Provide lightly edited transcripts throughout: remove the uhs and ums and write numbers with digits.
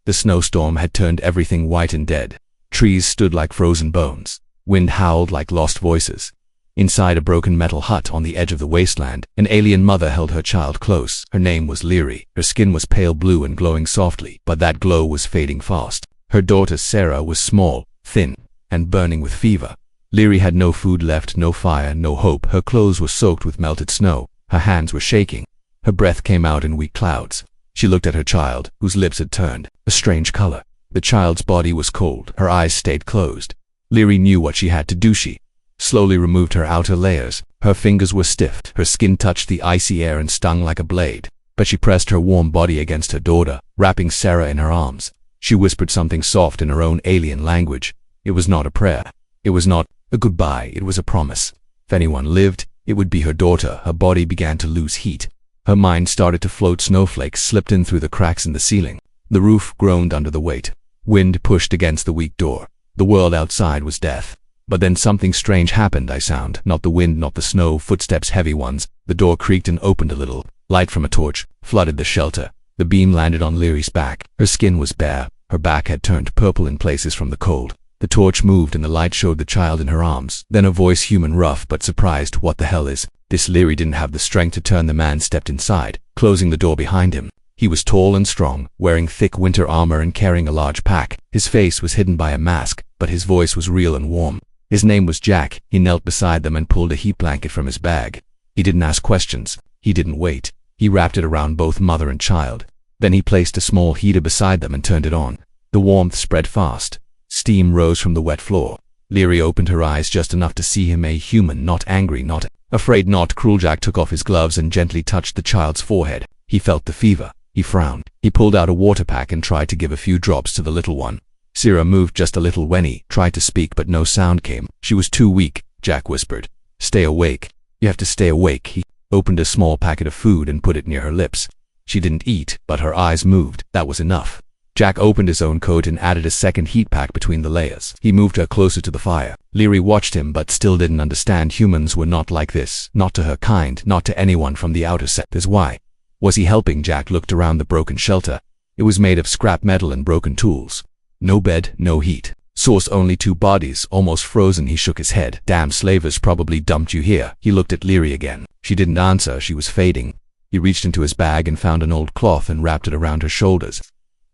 The snowstorm had turned everything white and dead. Trees stood like frozen bones. Wind howled like lost voices. Inside a broken metal hut on the edge of the wasteland, an alien mother held her child close. Her name was Leary. Her skin was pale blue and glowing softly, but that glow was fading fast. Her daughter Sarah was small, thin, and burning with fever. Leary had no food left, no fire, no hope. Her clothes were soaked with melted snow. Her hands were shaking. Her breath came out in weak clouds. She looked at her child, whose lips had turned a strange color. The child's body was cold. Her eyes stayed closed. Leary knew what she had to do. She slowly removed her outer layers. Her fingers were stiff. Her skin touched the icy air and stung like a blade. But she pressed her warm body against her daughter, wrapping Sarah in her arms. She whispered something soft in her own alien language. It was not a prayer. It was not a goodbye. It was a promise. If anyone lived, it would be her daughter. Her body began to lose heat. Her mind started to float. Snowflakes slipped in through the cracks in the ceiling. The roof groaned under the weight. Wind pushed against the weak door. The world outside was death. But then something strange happened. A sound, not the wind, not the snow, footsteps, heavy ones. The door creaked and opened a little. Light from a torch flooded the shelter. The beam landed on Leary's back. Her skin was bare. Her back had turned purple in places from the cold. The torch moved and the light showed the child in her arms. Then a voice, human, rough but surprised. What the hell is this? Leary didn't have the strength to turn. The man stepped inside, closing the door behind him. He was tall and strong, wearing thick winter armor and carrying a large pack. His face was hidden by a mask, but his voice was real and warm. His name was Jack. He knelt beside them and pulled a heat blanket from his bag. He didn't ask questions. He didn't wait. He wrapped it around both mother and child. Then he placed a small heater beside them and turned it on. The warmth spread fast. Steam rose from the wet floor. Leary opened her eyes just enough to see him, a human, not angry, not afraid, not cruel. Jack took off his gloves and gently touched the child's forehead. He felt the fever. He frowned. He pulled out a water pack and tried to give a few drops to the little one. Sarah moved just a little when he tried to speak, but no sound came. She was too weak. Jack whispered, "Stay awake. You have to stay awake." He opened a small packet of food and put it near her lips. She didn't eat, but her eyes moved. That was enough. Jack opened his own coat and added a second heat pack between the layers. He moved her closer to the fire. Leary watched him but still didn't understand. Humans were not like this. Not to her kind, not to anyone from the outer set. That's why. Was he helping? Jack looked around the broken shelter. It was made of scrap metal and broken tools. No bed, no heat. Source only 2 bodies, almost frozen. He shook his head. "Damn slavers probably dumped you here." He looked at Leary again. She didn't answer. She was fading. He reached into his bag and found an old cloth and wrapped it around her shoulders.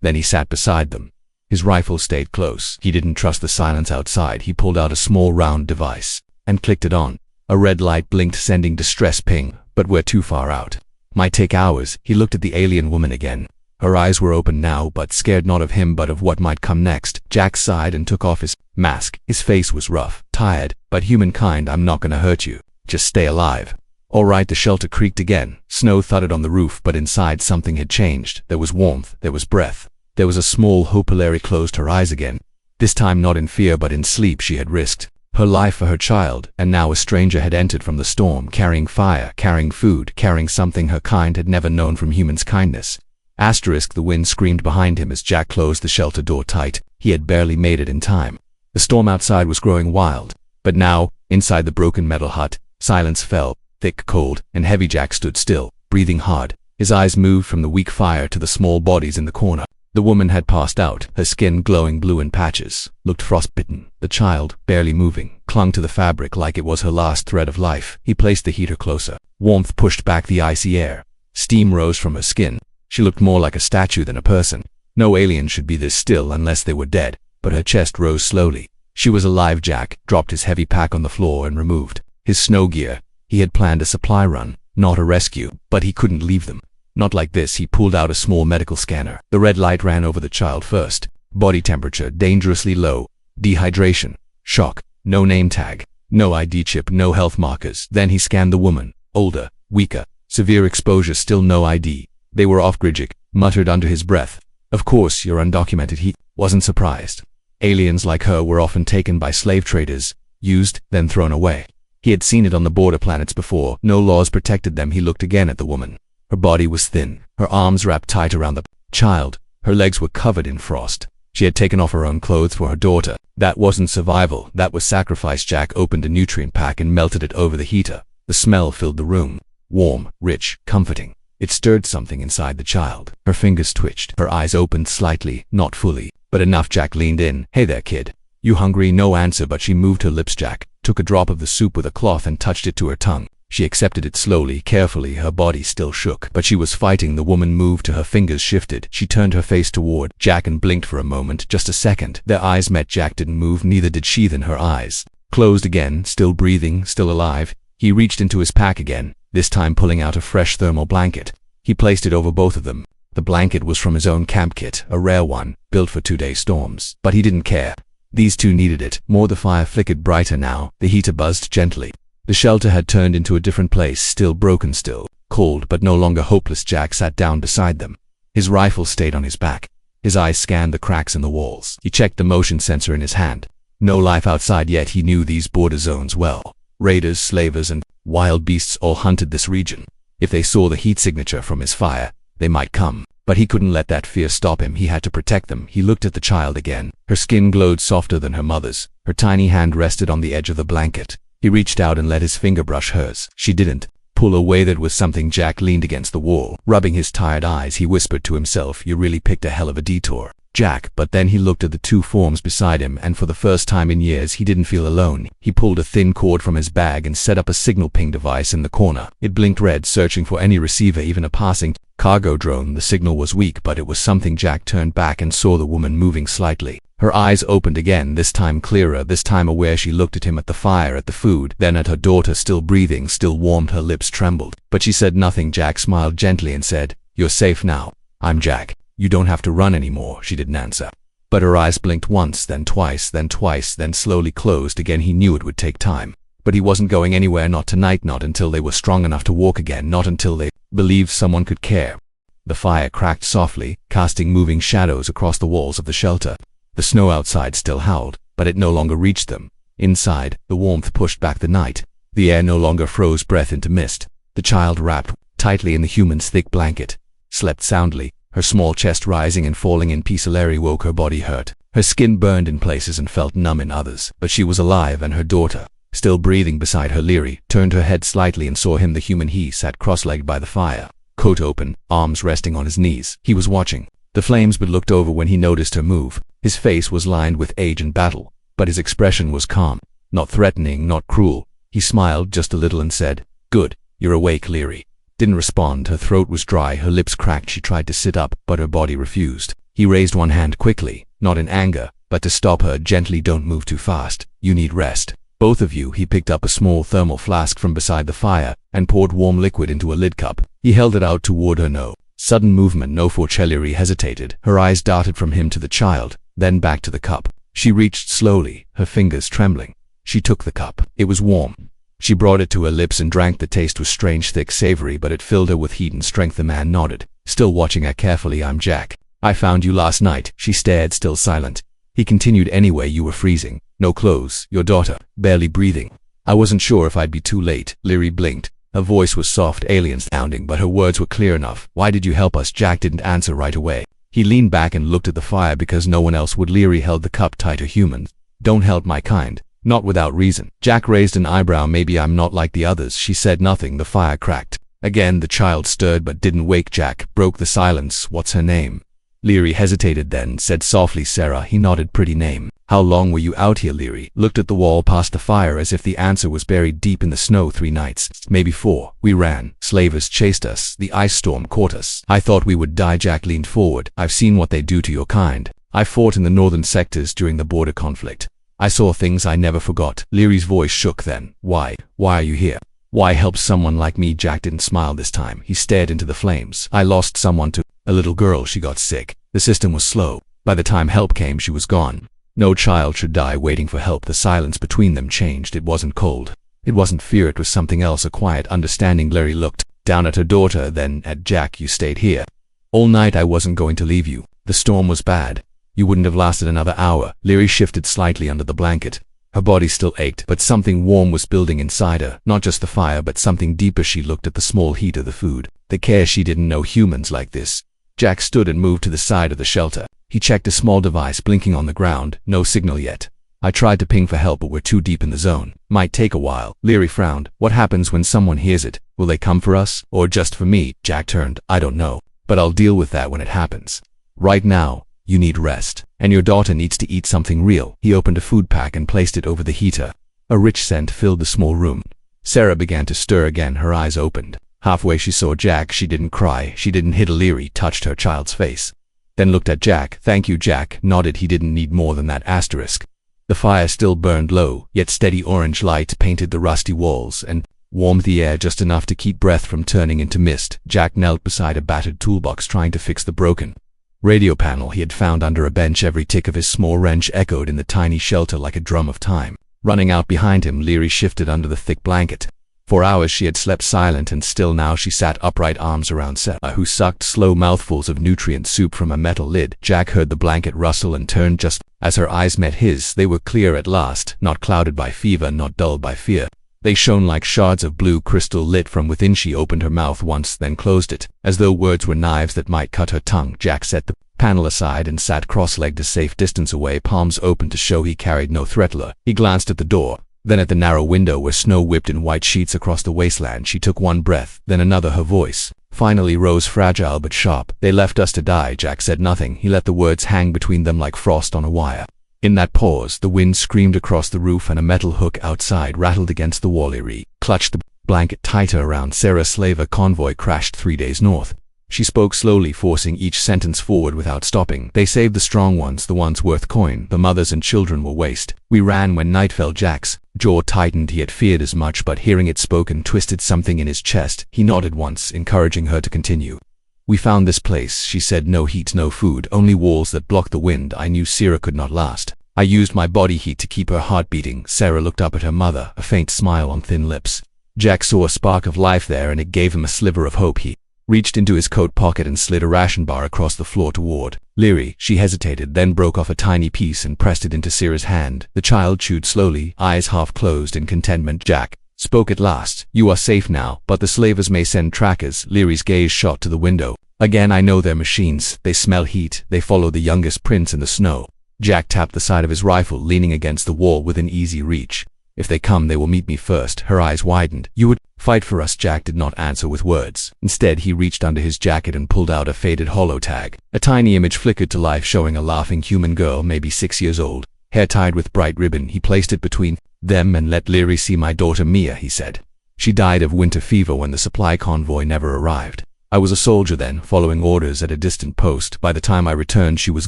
Then he sat beside them. His rifle stayed close. He didn't trust the silence outside. He pulled out a small round device and clicked it on. A red light blinked, sending distress ping, but we're too far out. Might take hours. He looked at the alien woman again. Her eyes were open now, but scared, not of him but of what might come next. Jack sighed and took off his mask. His face was rough, tired, but humankind. "I'm not gonna hurt you. Just stay alive." All right. The shelter creaked again. Snow thudded on the roof, but inside something had changed. There was warmth. There was breath. There was a small hope. Leary closed her eyes again. This time not in fear but in sleep. She had risked her life for her child, and now a stranger had entered from the storm, carrying fire, carrying food, carrying something her kind had never known from humans' kindness. The wind screamed behind him as Jack closed the shelter door tight. He had barely made it in time. The storm outside was growing wild. But now, inside the broken metal hut, silence fell, thick, cold, and heavy. Jack stood still, breathing hard. His eyes moved from the weak fire to the small bodies in the corner. The woman had passed out, her skin glowing blue in patches, looked frostbitten. The child, barely moving, clung to the fabric like it was her last thread of life. He placed the heater closer. Warmth pushed back the icy air. Steam rose from her skin. She looked more like a statue than a person. No alien should be this still unless they were dead, but her chest rose slowly. She was alive. Jack dropped his heavy pack on the floor and removed his snow gear. He had planned a supply run, not a rescue, but he couldn't leave them. Not like this. He pulled out a small medical scanner. The red light ran over the child first. Body temperature dangerously low. Dehydration. Shock. No name tag. No ID chip. No health markers. Then he scanned the woman. Older. Weaker. Severe exposure. Still no ID. They were off-grid. Jack muttered under his breath. "Of course, you're undocumented." He wasn't surprised. Aliens like her were often taken by slave traders, used, then thrown away. He had seen it on the border planets before. No laws protected them. He looked again at the woman. Her body was thin, her arms wrapped tight around the child. Her legs were covered in frost. She had taken off her own clothes for her daughter. That wasn't survival, that was sacrifice. Jack opened a nutrient pack and melted it over the heater. The smell filled the room. Warm, rich, comforting. It stirred something inside the child. Her fingers twitched. Her eyes opened slightly, not fully, but enough. Jack leaned in. "Hey there, kid. You hungry?" No answer, but she moved her lips. Jack took a drop of the soup with a cloth and touched it to her tongue. She accepted it slowly, carefully. Her body still shook, but she was fighting. The woman moved to her fingers shifted. She turned her face toward Jack and blinked for a moment, just a second. Their eyes met. Jack didn't move, neither did she. Then her eyes closed again, still breathing, still alive. He reached into his pack again, this time pulling out a fresh thermal blanket. He placed it over both of them. The blanket was from his own camp kit, a rare one, built for 2-day storms. But he didn't care. These two needed it more. The fire flickered brighter now. The heater buzzed gently. The shelter had turned into a different place, still broken, still cold, but no longer hopeless. Jack sat down beside them. His rifle stayed on his back. His eyes scanned the cracks in the walls. He checked the motion sensor in his hand. No life outside yet. He knew these border zones well. Raiders, slavers, and wild beasts all hunted this region. If they saw the heat signature from his fire, they might come. But he couldn't let that fear stop him. He had to protect them. He looked at the child again. Her skin glowed softer than her mother's. Her tiny hand rested on the edge of the blanket. He reached out and let his finger brush hers. She didn't pull away. That was something. Jack leaned against the wall, rubbing his tired eyes. He whispered to himself, "You really picked a hell of a detour, Jack." But then he looked at the two forms beside him, and for the first time in years he didn't feel alone. He pulled a thin cord from his bag and set up a signal ping device in the corner. It blinked red, searching for any receiver, even a passing cargo drone. The signal was weak, but it was something. Jack turned back and saw the woman moving slightly. Her eyes opened again, this time clearer, this time aware. She looked at him, at the fire, at the food, then at her daughter, still breathing, still warmed. Her lips trembled, but she said nothing. Jack smiled gently and said, "You're safe now. I'm Jack. You don't have to run anymore." She didn't answer, but her eyes blinked once, then twice, then slowly closed again. He knew it would take time, but he wasn't going anywhere. Not tonight, not until they were strong enough to walk again, not until they believed someone could care. The fire cracked softly, casting moving shadows across the walls of the shelter. The snow outside still howled, but it no longer reached them. Inside, the warmth pushed back the night. The air no longer froze breath into mist. The child, wrapped tightly in the human's thick blanket, slept soundly, her small chest rising and falling in peace. Larry woke. Her body hurt. Her skin burned in places and felt numb in others, but she was alive, and her daughter, still breathing beside her. Leary turned her head slightly and saw him, the human. He sat cross-legged by the fire, coat open, arms resting on his knees. He was watching the flames, but looked over when he noticed her move. His face was lined with age and battle, but his expression was calm, not threatening, not cruel. He smiled just a little and said, "Good, you're awake." Leary didn't respond. Her throat was dry, her lips cracked. She tried to sit up, but her body refused. He raised one hand quickly, not in anger, but to stop her gently. "Don't move too fast. You need rest. Both of you." He picked up a small thermal flask from beside the fire and poured warm liquid into a lid cup. He held it out toward her. No sudden movement, no force. Leary hesitated. Her eyes darted from him to the child, then back to the cup. She reached slowly, her fingers trembling. She took the cup. It was warm. She brought it to her lips and drank. The taste was strange, thick, savory, but it filled her with heat and strength. The man nodded, still watching her carefully. "I'm Jack. I found you last night." She stared, still silent. He continued, "Anyway, you were freezing. No clothes, your daughter, barely breathing. I wasn't sure if I'd be too late." Leary blinked. Her voice was soft, alien sounding, but her words were clear enough. "Why did you help us?" Jack didn't answer right away. He leaned back and looked at the fire because no one else would. Leary held the cup tighter. "Humans don't help my kind. Not without reason." Jack raised an eyebrow. "Maybe I'm not like the others." She said nothing. The fire cracked. Again the child stirred but didn't wake. Jack broke the silence. "What's her name?" Leary hesitated, then said softly, "Sarah." He nodded. "Pretty name. How long were you out here?" Leary looked at the wall past the fire as if the answer was buried deep in the snow. 3 nights. Maybe 4. We ran. Slavers chased us. The ice storm caught us. I thought we would die." Jack leaned forward. "I've seen what they do to your kind. I fought in the northern sectors during the border conflict. I saw things I never forgot." Leary's voice shook. "Then why are you here? Why help someone like me?" Jack didn't smile this time. He stared into the flames. "I lost someone to a little girl. She got sick. The system was slow. By the time help came, she was gone. No child should die waiting for help." The silence between them changed. It wasn't cold. It wasn't fear. It was something else, a quiet understanding. Leary looked down at her daughter, then at Jack. "You stayed here all night." "I wasn't going to leave you. The storm was bad. You wouldn't have lasted another hour." Leary shifted slightly under the blanket. Her body still ached, but something warm was building inside her. Not just the fire, but something deeper. She looked at the small heat of the food, the care. She didn't know humans like this. Jack stood and moved to the side of the shelter. He checked a small device blinking on the ground. No signal yet. I tried to ping for help, but we're too deep in the zone. Might take a while. Leary frowned. What happens when someone hears it? Will they come for us? Or just for me? Jack turned. I don't know. But I'll deal with that when it happens. Right now, you need rest. And your daughter needs to eat something real. He opened a food pack and placed it over the heater. A rich scent filled the small room. Sarah began to stir again, her eyes opened. Halfway she saw Jack. She didn't cry. She didn't hit. Leary touched her child's face. Then looked at Jack. Thank you. Jack nodded. He didn't need more than that asterisk. The fire still burned low, yet steady orange light painted the rusty walls and warmed the air just enough to keep breath from turning into mist. Jack knelt beside a battered toolbox trying to fix the broken radio panel he had found under a bench. Every tick of his small wrench echoed in the tiny shelter like a drum of time. Running out behind him, Leary shifted under the thick blanket. For hours she had slept silent and still. Now she sat upright, arms around Sarah, who sucked slow mouthfuls of nutrient soup from a metal lid. Jack heard the blanket rustle and turned just as her eyes met his. They were clear at last, not clouded by fever, not dulled by fear. They shone like shards of blue crystal lit from within. She opened her mouth once, then closed it, as though words were knives that might cut her tongue. Jack set the panel aside and sat cross-legged a safe distance away, palms open to show he carried no threatler. He glanced at the door, then at the narrow window where snow whipped in white sheets across the wasteland. She took one breath, then another. Her voice finally rose, fragile but sharp. They left us to die. Jack said nothing. He let the words hang between them like frost on a wire. In that pause, the wind screamed across the roof and a metal hook outside rattled against the wall. Leary clutched the blanket tighter around Sarah. Slaver convoy crashed 3 days north. She spoke slowly, forcing each sentence forward without stopping. They saved the strong ones, the ones worth coin. The mothers and children were waste. We ran when night fell. Jack's jaw tightened. He had feared as much, but hearing it spoken twisted something in his chest. He nodded once, encouraging her to continue. We found this place, she said. No heat, no food, only walls that blocked the wind. I knew Sarah could not last. I used my body heat to keep her heart beating. Sarah looked up at her mother, a faint smile on thin lips. Jack saw a spark of life there, and it gave him a sliver of hope. He reached into his coat pocket and slid a ration bar across the floor toward Leary. She hesitated, then broke off a tiny piece and pressed it into Sarah's hand. The child chewed slowly, eyes half closed in contentment. Jack spoke at last. You are safe now, but the slavers may send trackers. Leary's gaze shot to the window. Again, I know their machines. They smell heat. They follow the youngest prints in the snow. Jack tapped the side of his rifle, leaning against the wall within easy reach. If they come, they will meet me first. Her eyes widened. You would fight for us? Jack did not answer with words. Instead, he reached under his jacket and pulled out a faded holo tag. A tiny image flickered to life, showing a laughing human girl, maybe 6 years old, hair tied with bright ribbon. He placed it between them and let Leary see. My daughter Mia, he said. She died of winter fever when the supply convoy never arrived. I was a soldier then, following orders at a distant post. By the time I returned, she was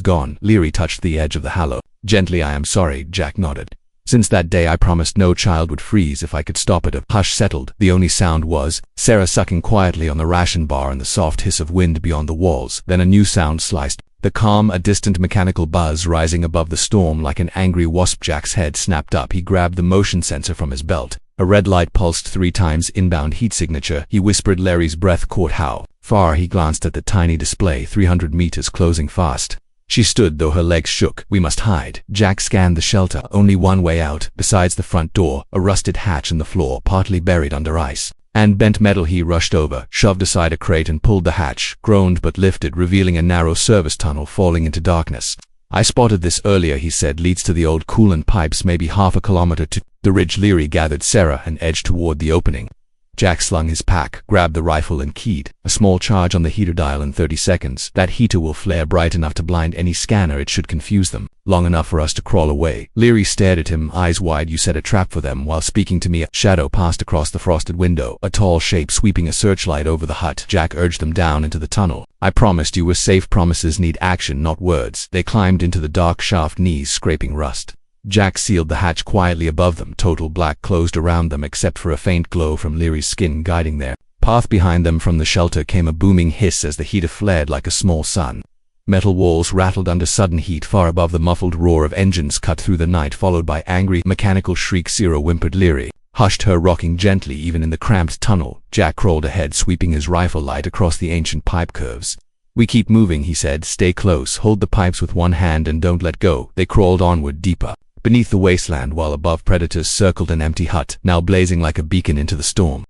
gone. Leary touched the edge of the halo. Gently. I am sorry, Jack nodded. Since that day I promised no child would freeze if I could stop it. A hush settled. The only sound was Sarah sucking quietly on the ration bar and the soft hiss of wind beyond the walls. Then a new sound sliced the calm, a distant mechanical buzz rising above the storm like an angry wasp. Jack's head snapped up. He grabbed the motion sensor from his belt. A red light pulsed 3 times. Inbound heat signature. He whispered. Larry's breath caught. How far? He glanced at the tiny display. 300 meters, closing fast. She stood, though her legs shook. We must hide. Jack scanned the shelter. Only one way out, besides the front door, a rusted hatch in the floor, partly buried under ice and bent metal. He rushed over, shoved aside a crate and pulled the hatch, groaned but lifted, revealing a narrow service tunnel falling into darkness. I spotted this earlier, he said. Leads to the old coolant pipes, maybe half a kilometer to the ridge. Leary gathered Sarah and edged toward the opening. Jack slung his pack, grabbed the rifle and keyed. A small charge on the heater dial in 30 seconds. That heater will flare bright enough to blind any scanner. It should confuse them. Long enough for us to crawl away. Leary stared at him, eyes wide. You set a trap for them. While speaking to me, a shadow passed across the frosted window, a tall shape sweeping a searchlight over the hut. Jack urged them down into the tunnel. I promised you were safe. Promises need action, not words. They climbed into the dark shaft, knees scraping rust. Jack sealed the hatch quietly above them. Total black closed around them except for a faint glow from Leary's skin guiding their path. Behind them from the shelter came a booming hiss as the heater flared like a small sun. Metal walls rattled under sudden heat. Far above, the muffled roar of engines cut through the night, followed by angry, mechanical shrieks. Sarah whimpered. Leary hushed her, rocking gently even in the cramped tunnel. Jack crawled ahead, sweeping his rifle light across the ancient pipe curves. We keep moving, he said. Stay close, hold the pipes with one hand and don't let go. They crawled onward, deeper beneath the wasteland, while above predators circled an empty hut, now blazing like a beacon into the storm.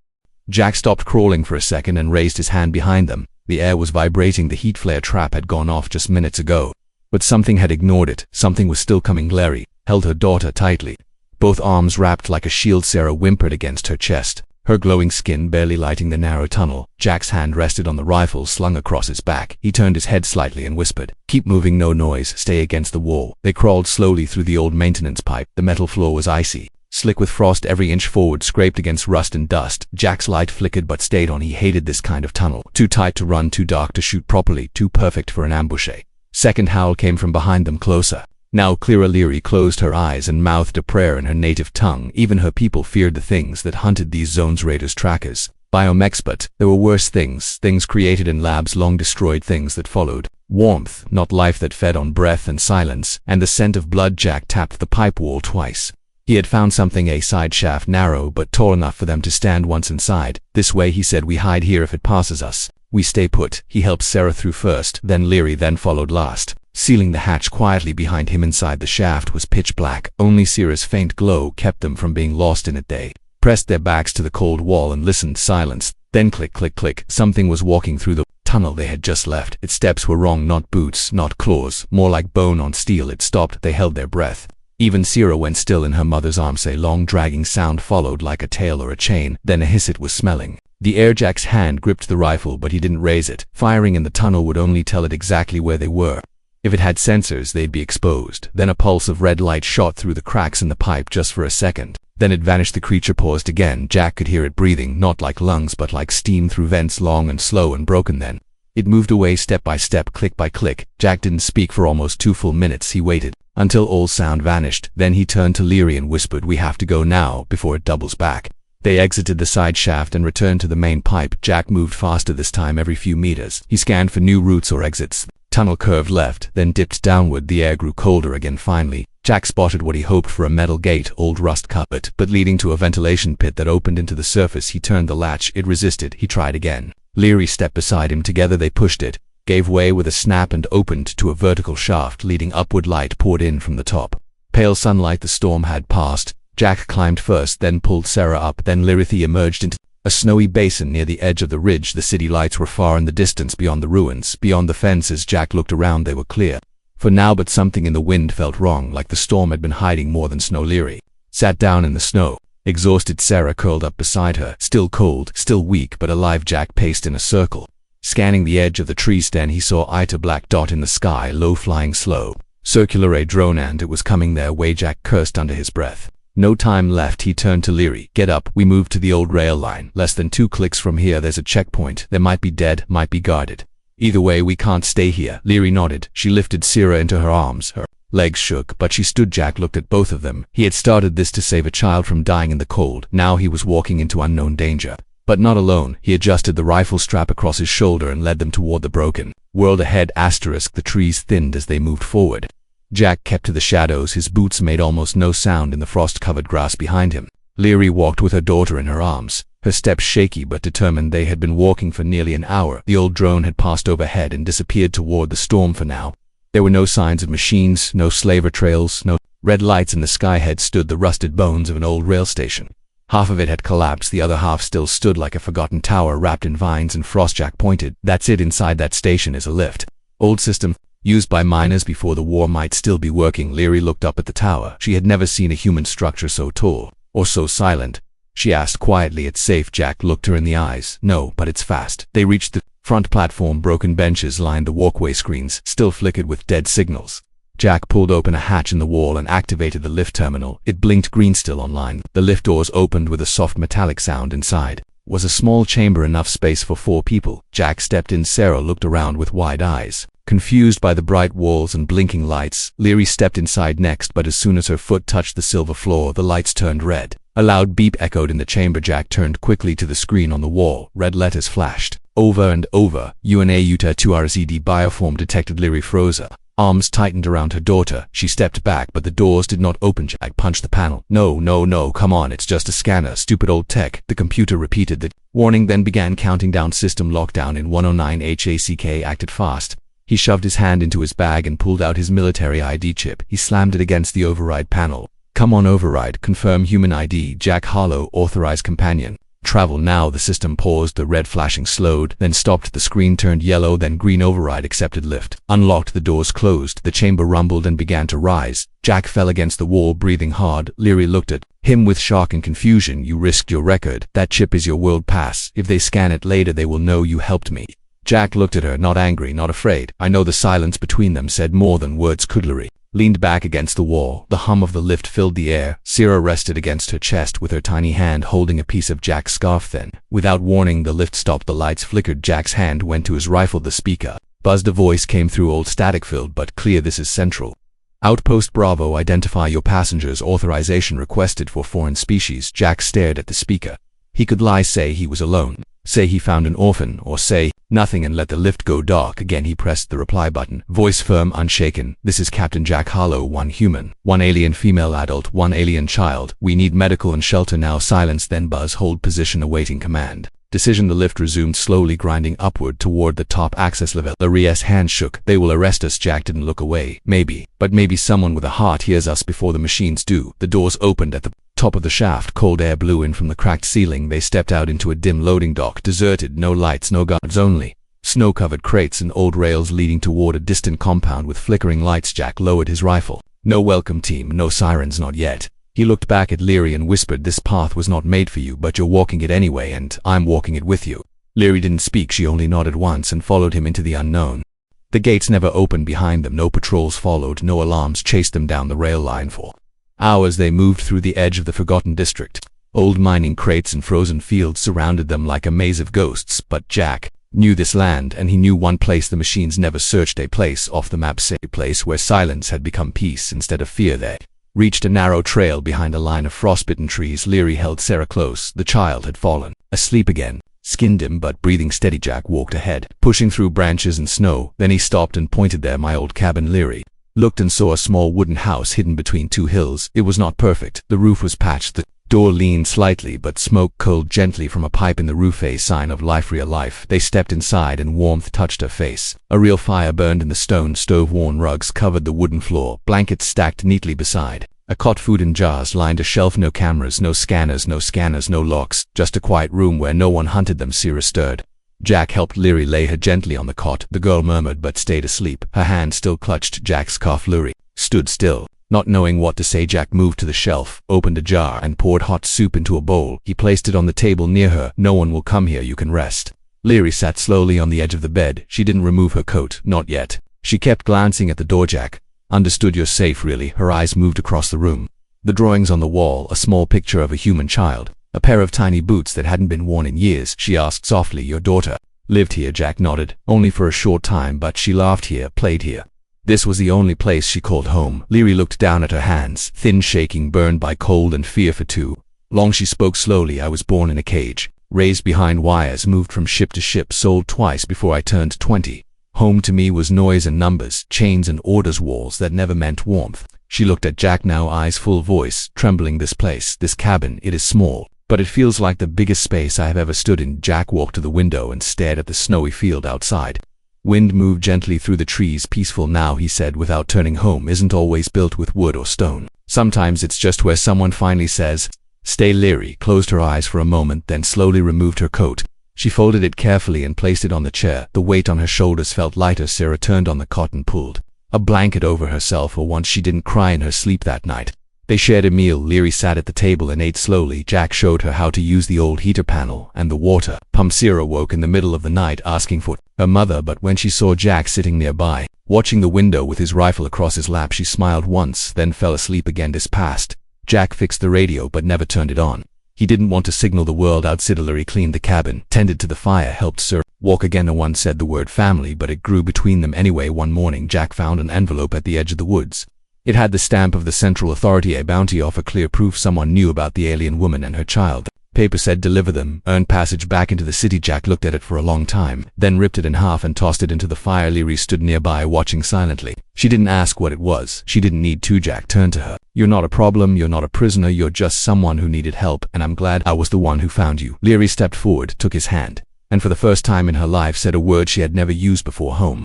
Jack stopped crawling for a second and raised his hand behind them. The air was vibrating. The heat flare trap had gone off just minutes ago. But something had ignored it. Something was still coming. Leary held her daughter tightly. Both arms wrapped like a shield, Sarah whimpered against her chest, her glowing skin barely lighting the narrow tunnel. Jack's hand rested on the rifle slung across his back. He turned his head slightly and whispered, "Keep moving, no noise, stay against the wall." They crawled slowly through the old maintenance pipe. The metal floor was icy, slick with frost. Every inch forward scraped against rust and dust. Jack's light flickered but stayed on. He hated this kind of tunnel. Too tight to run, too dark to shoot properly, too perfect for an ambush. A second howl came from behind them, closer. Now clearer. Leary closed her eyes and mouthed a prayer in her native tongue. Even her people feared the things that hunted these zones, raiders, trackers, biomechs, but there were worse things, things created in labs, long destroyed, things that followed. Warmth, not life, that fed on breath and silence, and the scent of blood. Jack tapped the pipe wall twice. He had found something, a side shaft, narrow but tall enough for them to stand once inside. "This way," he said. "We hide here. If it passes us, we stay put." He helped Sarah through first, then Leary, then followed last, sealing the hatch quietly behind him. Inside, the shaft was pitch black. Only Sarah's faint glow kept them from being lost in it. They pressed their backs to the cold wall and listened. Silence. Then click, click, click. Something was walking through the tunnel they had just left. Its steps were wrong, not boots, not claws, more like bone on steel. It stopped. They held their breath. Even Sarah went still in her mother's arms. A long dragging sound followed, like a tail or a chain, then a hiss. It was smelling the air. Jack's hand gripped the rifle, but he didn't raise it. Firing in the tunnel would only tell it exactly where they were. If it had sensors, they'd be exposed. Then a pulse of red light shot through the cracks in the pipe, just for a second. Then it vanished. The creature paused again. Jack could hear it breathing, not like lungs but like steam through vents, long and slow and broken. Then it moved away, step by step, click by click. Jack didn't speak for almost 2 full minutes. He waited until all sound vanished. Then he turned to Leary and whispered, "We have to go now, before it doubles back." They exited the side shaft and returned to the main pipe. Jack moved faster this time. Every few meters, he scanned for new routes or exits. Tunnel curved left, then dipped downward. The air grew colder again. Finally, Jack spotted what he hoped for, a metal gate, old rust carpet, but leading to a ventilation pit that opened into the surface. He turned the latch. It resisted. He tried again. Leary stepped beside him. Together they pushed it, gave way with a snap, and opened to a vertical shaft leading upward. Light poured in from the top. Pale sunlight. The storm had passed. Jack climbed first, then pulled Sarah up. Then Lirithy emerged into a snowy basin near the edge of the ridge. The city lights were far in the distance, beyond the ruins, beyond the fences. Jack looked around. They were clear for now, but something in the wind felt wrong, like the storm had been hiding more than snow. Leary sat down in the snow, exhausted. Sarah curled up beside her, still cold, still weak, but alive. Jack paced in a circle, scanning the edge of the tree stand. He saw a black dot in the sky, low, flying slow, circular, a drone, and it was coming their way. Jack cursed under his breath. No time left. He turned to Leary. "Get up. We moved to the old rail line. Less than 2 clicks from here. There's a checkpoint. They might be dead, might be guarded. Either way, we can't stay here." Leary nodded. She lifted Sarah into her arms. Her legs shook, but she stood. Jack looked at both of them. He had started this to save a child from dying in the cold. Now he was walking into unknown danger. But not alone. He adjusted the rifle strap across his shoulder and led them toward the broken world ahead. The trees thinned as they moved forward. Jack kept to the shadows. His boots made almost no sound in the frost-covered grass behind him. Leary walked with her daughter in her arms, her steps shaky but determined. They had been walking for nearly an hour. The old drone had passed overhead and disappeared toward the storm. For now, there were no signs of machines, no slaver trails, no red lights. In the sky ahead stood the rusted bones of an old rail station. Half of it had collapsed. The other half still stood like a forgotten tower wrapped in vines and frost. Jack pointed. "That's it. Inside that station is a lift. Old system, used by miners before the war, might still be working." Leary looked up at the tower. She had never seen a human structure so tall, or so silent. She asked quietly, "It's safe?" Jack looked her in the eyes. "No, but it's fast." They reached the front platform. Broken benches lined the walkway. Screens still flickered with dead signals. Jack pulled open a hatch in the wall and activated the lift terminal. It blinked green, still online. The lift doors opened with a soft metallic sound. Inside was a small chamber, enough space for 4 people. Jack stepped in. Sarah looked around with wide eyes, confused by the bright walls and blinking lights. Leary stepped inside next, but as soon as her foot touched the silver floor, the lights turned red. A loud beep echoed in the chamber. Jack turned quickly to the screen on the wall. Red letters flashed over and over. UNA Utah 2RZD bioform detected. Leary froze. Her arms tightened around her daughter. She stepped back, but the doors did not open. Jack punched the panel. No, no, no, come on, it's just a scanner. Stupid old tech." The computer repeated the warning, then began counting down. System lockdown in 109. HACK acted fast. He shoved his hand into his bag and pulled out his military ID chip. He slammed it against the override panel. "Come on, override. Confirm human ID. Jack Harlow, authorized companion." Travel now. The system paused, the red flashing slowed, then stopped. The screen turned yellow, then green. Override accepted. Lift unlocked. The doors closed. The chamber rumbled and began to rise. Jack fell against the wall, breathing hard. Leary looked at him with shock and confusion. You risked your record. That chip is your world pass. If they scan it later, they will know you helped me. Jack looked at her, not angry, not afraid. I know. The silence between them said more than words could. Leary leaned back against the wall. The hum of the lift filled the air. Sarah rested against her chest with her tiny hand holding a piece of Jack's scarf. Then, without warning, the lift stopped. The lights flickered. Jack's hand went to his rifle. The speaker buzzed. A voice came through, old, static-filled, but clear. This is Central. Outpost Bravo. Identify your passengers. Authorization requested for foreign species. Jack stared at the speaker. He could lie, say he was alone, say he found an orphan, or say nothing and let the lift go dark. Again he pressed the reply button. Voice firm, unshaken. This is Captain Jack Harlow. 1 human, 1 alien female adult, 1 alien child. We need medical and shelter now. Silence. Then buzz. Hold position awaiting command. Decision. The lift resumed, slowly grinding upward toward the top access level. Larry's hand shook. They will arrest us. Jack didn't look away. Maybe, but maybe someone with a heart hears us before the machines do. The doors opened at the top of the shaft. Cold air blew in from the cracked ceiling. They stepped out into a dim loading dock. Deserted. No lights, no guards, only snow-covered crates and old rails leading toward a distant compound with flickering lights. Jack lowered his rifle. No welcome team, no sirens, not yet. He looked back at Leary and whispered, this path was not made for you, but you're walking it anyway, and I'm walking it with you. Leary didn't speak. She only nodded once and followed him into the unknown. The gates never opened behind them. No patrols followed. No alarms chased them down the rail line. For hours they moved through the edge of the forgotten district. Old mining crates and frozen fields surrounded them like a maze of ghosts, but Jack knew this land, and he knew one place the machines never searched, a place off the map, a place where silence had become peace instead of fear. They reached a narrow trail behind a line of frostbitten trees. Leary held Sarah close. The child had fallen asleep again. Skin dim but breathing steady, Jack walked ahead, pushing through branches and snow. Then he stopped and pointed there. My old cabin. Leary looked and saw a small wooden house hidden between 2 hills. It was not perfect. The roof was patched. The door leaned slightly, but smoke curled gently from a pipe in the roof, a sign of life, real life. They stepped inside and warmth touched her face. A real fire burned in the stone stove. Worn rugs covered the wooden floor, blankets stacked neatly beside a cot. Food in jars lined a shelf. No cameras, no scanners, no locks, just a quiet room where no one hunted them. Sarah stirred. Jack helped Leary lay her gently on the cot. The girl murmured but stayed asleep. Her hand still clutched Jack's scarf. Leary stood still, not knowing what to say. Jack moved to the shelf, opened a jar, and poured hot soup into a bowl. He placed it on the table near her. No one will come here. You can rest. Leary sat slowly on the edge of the bed. She didn't remove her coat. Not yet. She kept glancing at the door. Jack understood. You're safe, really. Her eyes moved across the room. The drawings on the wall, a small picture of a human child, a pair of tiny boots that hadn't been worn in years. She asked softly, your daughter lived here? Jack nodded. Only for a short time, but she laughed here, played here. This was the only place she called home. Leary looked down at her hands, thin, shaking, burned by cold and fear. For too long she spoke slowly. I was born in a cage, raised behind wires, moved from ship to ship, sold twice before I turned 20. Home to me was noise and numbers, chains and orders, walls that never meant warmth. She looked at Jack now, eyes full, voice trembling. This place, this cabin, it is small, but it feels like the biggest space I have ever stood in. Jack walked to the window and stared at the snowy field outside. Wind moved gently through the trees. Peaceful now, he said without turning. Home isn't always built with wood or stone. Sometimes it's just where someone finally says, stay. Leary closed her eyes for a moment, then slowly removed her coat. She folded it carefully and placed it on the chair. The weight on her shoulders felt lighter. Sarah turned on the cot and pulled a blanket over herself. For once she didn't cry in her sleep that night. They shared a meal. Leary sat at the table and ate slowly. Jack showed her how to use the old heater panel and the water pump. Sarah woke in the middle of the night asking for her mother, but when she saw Jack sitting nearby, watching the window with his rifle across his lap, she smiled once, then fell asleep again. This passed. Jack fixed the radio but never turned it on. He didn't want to signal the world out. Leary cleaned the cabin, tended to the fire, helped Sir walk again. No one said the word family, but it grew between them anyway. One morning Jack found an envelope at the edge of the woods. It had the stamp of the Central Authority, a bounty offer, clear proof someone knew about the alien woman and her child. Paper said deliver them, earn passage back into the city. Jack looked at it for a long time, then ripped it in half and tossed it into the fire. Leary stood nearby watching silently. She didn't ask what it was. She didn't need to. Jack turned to her. You're not a problem, you're not a prisoner, you're just someone who needed help, and I'm glad I was the one who found you. Leary stepped forward, took his hand, and for the first time in her life said a word she had never used before, home.